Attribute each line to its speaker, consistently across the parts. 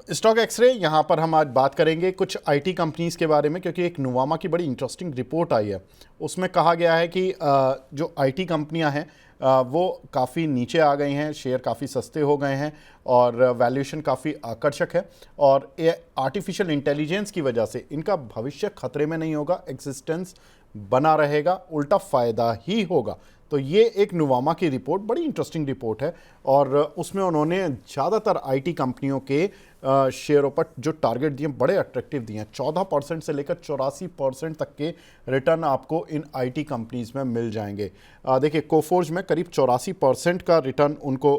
Speaker 1: Stock x ray यहाँ पर हम आज बात करेंगे कुछ आईटी कंपनीज के बारे में, क्योंकि एक नुवामा की बड़ी इंटरेस्टिंग रिपोर्ट आई है। उसमें कहा गया है कि जो आईटी कंपनियां हैं वो काफ़ी नीचे आ गई हैं, शेयर काफ़ी सस्ते हो गए हैं और वैल्यूएशन काफ़ी आकर्षक है। और ये आर्टिफिशियल इंटेलिजेंस की वजह से इनका भविष्य खतरे में नहीं होगा, एग्जिस्टेंस बना रहेगा, उल्टा फ़ायदा ही होगा। तो ये एक नुवामा की रिपोर्ट, बड़ी इंटरेस्टिंग रिपोर्ट है और उसमें उन्होंने ज़्यादातर आईटी कंपनियों के शेयरों पर जो टारगेट दिए बड़े अट्रैक्टिव दिए हैं। 14% से लेकर 84% तक के रिटर्न आपको इन आईटी कंपनीज में मिल जाएंगे। देखिए, कोफोर्ज में करीब 84% का रिटर्न उनको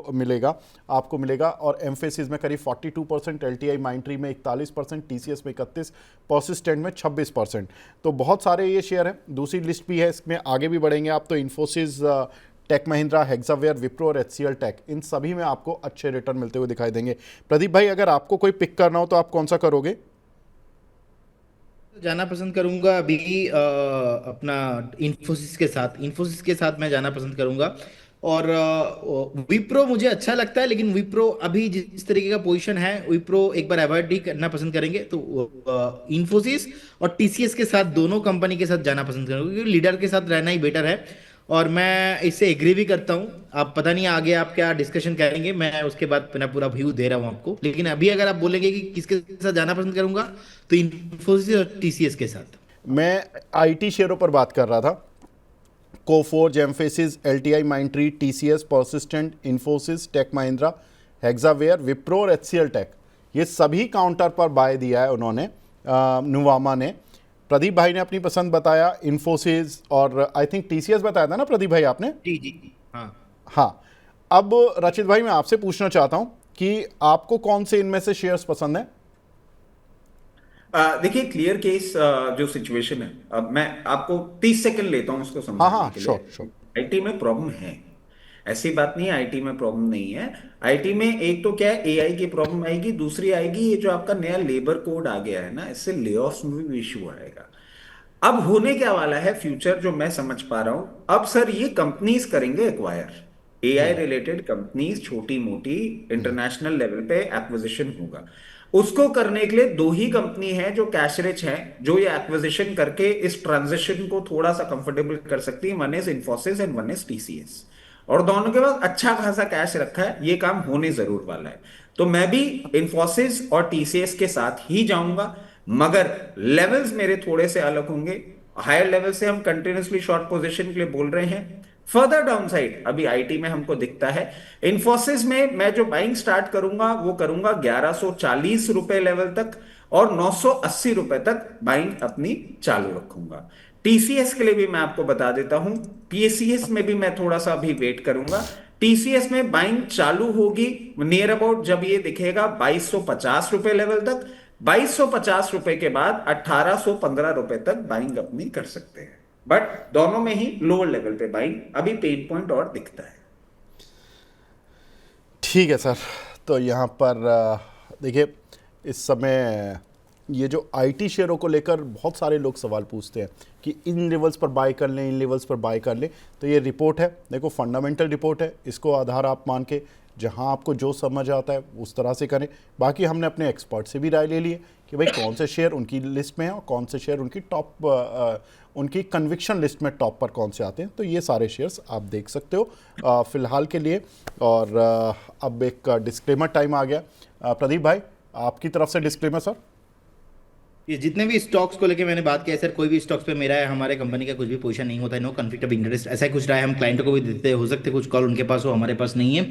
Speaker 1: आपको मिलेगा और एम्फेसिस में करीब 42%, एलटीआई माइंट्री में 41%, टीसीएस में 31%, पर्सिस्टेंट में 26%। तो बहुत सारे ये शेयर हैं। दूसरी लिस्ट भी है, इसमें आगे भी बढ़ेंगे आप तो इन्फोसिस, टेक महिंद्रा, हेक्सावेयर, विप्रो और एचसीएल टेक, इन सभी में आपको अच्छे रिटर्न मिलते हुए दिखाई देंगे। प्रदीप भाई, अगर आपको कोई पिक करना हो तो आप कौन सा करोगे?
Speaker 2: जाना पसंद करूंगा अभी अपना इन्फोसिस के साथ मैं जाना पसंद करूंगा। और विप्रो मुझे अच्छा लगता है, लेकिन विप्रो अभी जिस तरीके का पोजीशन है, विप्रो एक बार अवॉइड ही करना पसंद करेंगे। तो इन्फोसिस और टीसीएस के साथ, दोनों कंपनी के साथ जाना पसंद करूंगा, क्योंकि लीडर के साथ रहना ही बेटर है। और मैं इससे एग्री भी करता हूँ। आप पता नहीं आगे आप क्या डिस्कशन करेंगे, मैं उसके बाद अपना पूरा व्यू दे रहा हूँ आपको। लेकिन अभी अगर आप बोलेंगे कि किसके साथ जाना पसंद करूंगा, तो इन्फोसिस और टीसीएस के साथ।
Speaker 1: मैं आईटी शेयरों पर बात कर रहा था। कोफोर्ज, एम्फेसिस, एलटीआई माइंट्री, टीसीएस, पर्सिस्टेंट, इन्फोसिस, टेक महिंद्रा, हेक्सावेयर, विप्रो और एचसीएल टेक, ये सभी काउंटर पर बाय दिया है उन्होंने, नुवामा ने। प्रदीप भाई ने अपनी पसंद बताया, इन्फोसिस और आई थिंक टीसीएस बताया था ना प्रदीप भाई आपने?
Speaker 2: जी जी। हाँ।
Speaker 1: हाँ। अब रचित भाई, मैं आपसे पूछना चाहता हूं कि आपको कौन से इनमें से शेयर्स पसंद है?
Speaker 3: देखिए, क्लियर केस जो सिचुएशन है, अब मैं आपको 30 सेकंड लेता हूं उसको
Speaker 1: हाँ
Speaker 3: समझाने
Speaker 1: हाँ,
Speaker 3: के लिए।
Speaker 1: Sure sure.
Speaker 3: आईटी में प्रॉब्लम है, ऐसी बात नहीं है आईटी में प्रॉब्लम नहीं है। आईटी में एक तो क्या है, एआई की प्रॉब्लम आएगी, दूसरी आएगी ये जो आपका नया लेबर कोड आ गया है ना, इससे ले ऑफ्स में भी इशू आएगा। अब होने क्या वाला है फ्यूचर जो मैं समझ पा रहा हूं, अब सर ये कंपनीज करेंगे एक्वायर, एआई रिलेटेड कंपनीज, छोटी मोटी इंटरनेशनल लेवल पे एक्विजिशन होगा। उसको करने के लिए दो ही कंपनी है जो कैश रिच है, जो ये एक्विजिशन करके इस ट्रांजिशन को थोड़ा सा कंफर्टेबल कर सकती है। One is Infosys and one is TCS, और दोनों के पास अच्छा खासा कैश रखा है, ये काम होने जरूर वाला है। तो मैं भी इन्फोसिस और टीसीएस के साथ ही जाऊंगा, मगर लेवल्स मेरे थोड़े से अलग होंगे। हायर लेवल से हम कंटिन्यूसली शॉर्ट पोजीशन के लिए बोल रहे हैं, फर्दर डाउनसाइड अभी आईटी में हमको दिखता है। इन्फोसिस में मैं जो बाइंग स्टार्ट करूंगा वो करूंगा 1140 रुपए लेवल तक, और 980 रुपए तक बाइंग अपनी चालू रखूंगा। टीसीएस के लिए भी मैं आपको बता देता हूं, पीएसीएस में भी मैं थोड़ा सा अभी वेट करूंगा। टीसीएस में बाइंग चालू होगी नियर अबाउट जब ये दिखेगा 2250 रुपए लेवल तक। 2250 रुपए के बाद 1815 रुपए तक बाइंग अपनी कर सकते हैं, बट दोनों में ही लोअर लेवल पे बाइंग अभी पेन पॉइंट और दिखता है।
Speaker 1: ठीक है सर। तो यहाँ पर देखिए, इस समय ये जो आईटी शेयरों को लेकर बहुत सारे लोग सवाल पूछते हैं कि इन लेवल्स पर बाय कर लें, इन लेवल्स पर बाय कर लें। तो ये रिपोर्ट है, देखो फंडामेंटल रिपोर्ट है, इसको आधार आप मान के जहाँ आपको जो समझ आता है उस तरह से करें। बाकी हमने अपने एक्सपर्ट से भी राय ले ली है कि भाई कौन से शेयर उनकी लिस्ट में है और कौन से शेयर उनकी उनकी कन्विक्शन लिस्ट में टॉप पर कौन से आते हैं। तो ये सारे शेयर्स आप देख सकते हो फिलहाल के लिए। और अब एक डिस्क्लेमर टाइम आ गया। प्रदीप भाई, आपकी तरफ से डिस्क्लेमर सर।
Speaker 2: ये जितने भी स्टॉक्स को लेके मैंने बात किया है सर, कोई भी स्टॉक्स पे मेरा है, हमारे कंपनी का कुछ भी पोजीशन नहीं होता है, नो कॉन्फ्लिक्ट ऑफ इंटरेस्ट, ऐसा ही कुछ रहा है। हम क्लाइंटों को भी देते हैं, हो सकते हैं कुछ कॉल उनके पास हो, हमारे पास नहीं है।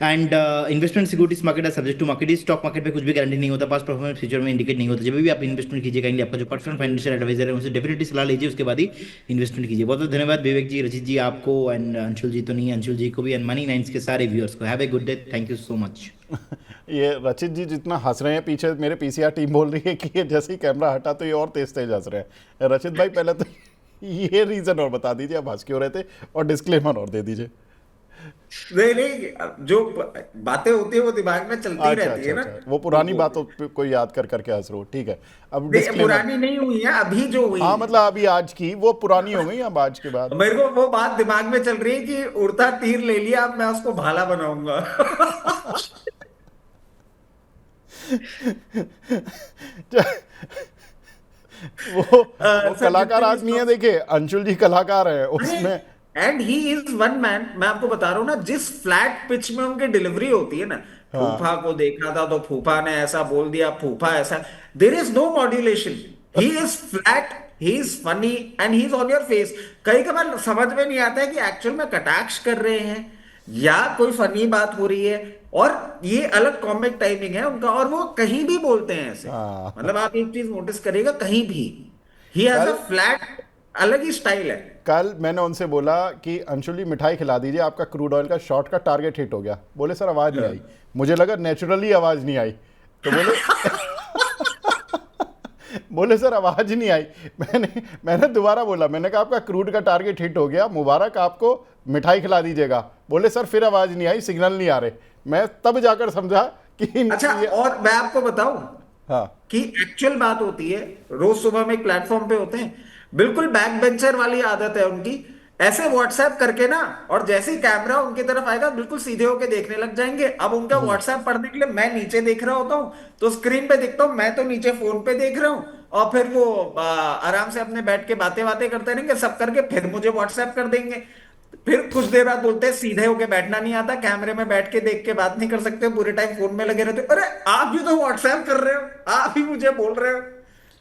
Speaker 2: एंड इन्वेस्टमेंट सिक्योरिटीज मार्केट है subject to market. Stock market में कुछ भी गारंटी नहीं होता, पास परफॉर्मेंस फ्यूचर में इंडिकेट नहीं होता। जब भी आप इन्वेस्टमेंट कीजिए, काइंडली आपका जो पर्सनल फाइनेंशियल एडवाइजर है उनसे डेफिनेटली सलाह लीजिए, उसके बाद ही इन्वेस्टमेंट कीजिए। बहुत बहुत धन्यवाद विवेक जी, रचित जी आपको, एंड अंशुल जी तो नहीं, अंशुल जी को भी, एंड मनी नाइन्स के सारे व्यूअर्स को। Have a good day, thank you so much.
Speaker 1: ये रचित जी जितना हंस रहे हैं पीछे, मेरे पीसीआर टीम बोल रही है कि ये जैसे ही कैमरा हटा तो ये और तेज तेज हंस रहे हैं। रचित भाई, पहले तो ये रीजन और बता दीजिए, आप हंस क्यों रहे थे, और डिस्क्लेमर और दे दीजिए।
Speaker 3: नहीं नहीं, जो बातें होती है वो दिमाग में चलती
Speaker 1: अच्छा
Speaker 3: रहती
Speaker 1: अच्छा
Speaker 3: है ना।
Speaker 1: अच्छा, वो पुरानी बातों को याद कर करके हंस रहे हो, ठीक है। अब
Speaker 3: नहीं,
Speaker 1: डिस्क्लेमर।
Speaker 3: पुरानी नहीं हुई है, अभी जो हुई
Speaker 1: हाँ
Speaker 3: है।
Speaker 1: मतलब अभी आज की वो पुरानी हो गई, अब आज के बाद।
Speaker 3: मेरे को वो बात दिमाग में चल रही है कि उड़ता तीर ले लिया, अब मैं उसको भाला बनाऊंगा।
Speaker 1: वो
Speaker 3: सर
Speaker 1: कलाकार
Speaker 3: जितने भी
Speaker 1: आदमी है, देखिए अंशुल जी कलाकार है उसमें।
Speaker 3: And he is one man. मैं आपको बता रहा हूं ना, जिस फ्लैट पिच में उनकी डिलीवरी होती है ना,
Speaker 1: हाँ,
Speaker 3: फूफा को देखा था तो फूफा ने ऐसा बोल दिया, फूफा ऐसा, there is no modulation. He is flat, he is funny and he is on your face. कई कबार समझ में नहीं आता है कि एक्चुअल में कटाक्ष कर रहे हैं या कोई फनी बात हो रही है। और ये अलग कॉमिक टाइमिंग है उनका, और वो कहीं भी बोलते हैं ऐसे।
Speaker 1: हाँ।
Speaker 3: मतलब आप एक चीज नोटिस करिएगा, कहीं भी ही हैज अ
Speaker 1: कल
Speaker 3: फ्लैट, अलग ही स्टाइल है।
Speaker 1: कल मैंने उनसे बोला कि अंशुल जी मिठाई खिला दीजिए, आपका क्रूड ऑयल का शॉर्ट का टारगेट हिट हो गया। बोले सर आवाज़ नहीं आई। मुझे लगा नेचुरली आवाज़ नहीं आई, तो बोले बोले सर आवाज़ नहीं आई। मैंने दोबारा बोला, मैंने कहा आपका क्रूड का टारगेट हिट हो गया, मुबारक आपको, मिठाई खिला दीजिएगा। बोले सर फिर आवाज़ नहीं आई, सिग्नल नहीं आ रहे। मैं तब जाकर समझा कि
Speaker 3: अच्छा, और मैं आपको बताऊं
Speaker 1: हाँ,
Speaker 3: कि एक्चुअल बात होती है, रोज सुबह में एक प्लेटफॉर्म पे होते हैं, बिल्कुल बैक बेंचर वाली आदत है उनकी, ऐसे व्हाट्सएप करके ना, और जैसे ही कैमरा उनकी तरफ आएगा बिल्कुल सीधे होके देखने लग जाएंगे। अब उनका व्हाट्सएप पढ़ने के लिए मैं नीचे देख रहा होता हूँ, तो स्क्रीन पे दिखता हूँ, मैं तो नीचे फोन पे देख रहा हूँ, और फिर वो आराम से अपने बैठ के बातें बातें करते रहेंगे, सब करके फिर मुझे व्हाट्सएप कर देंगे। फिर कुछ देर बाद बोलते हैं सीधे होके बैठना नहीं आता, कैमरे में बैठ के देख के बात नहीं कर सकते, पूरे टाइम फोन में लगे रहते हो। अरे आप भी तो व्हाट्सएप कर रहे हो, आप ही मुझे बोल रहे हो।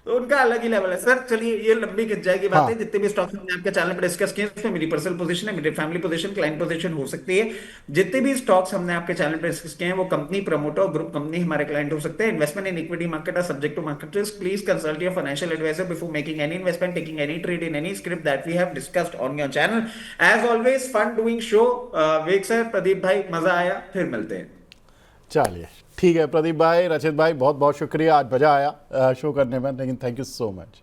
Speaker 3: तो उनका अलग ही लेवल है। सर चलिए, ये लंबी खिंच जाएगी बातें।
Speaker 1: हाँ,
Speaker 3: जितने भी स्टॉक्स हमने आपके चैनल पर डिस्कस किए, इसमें मेरी पर्सनल पोजीशन है, मेरी फैमिली पोजीशन, क्लाइंट पोजीशन हो सकती है। जितने भी स्टॉक्स हमने आपके चैनल पर डिस्कस किए हैं, वो कंपनी, प्रमोटर और ग्रुप कंपनी हमारे क्लाइंट हो सकते हैं। Investment in equity market are subject to market risk. Please consult your financial advisor before making any investment, taking any trade in any script that we have discussed on your channel. As always fun doing show. वेग sir, Pradeep भाई, मजा आया, फिर मिलते हैं।
Speaker 1: चलिए ठीक है प्रदीप भाई, रचित भाई, बहुत बहुत शुक्रिया, आज मज़ा आया शो करने में, लेकिन थैंक यू सो मच।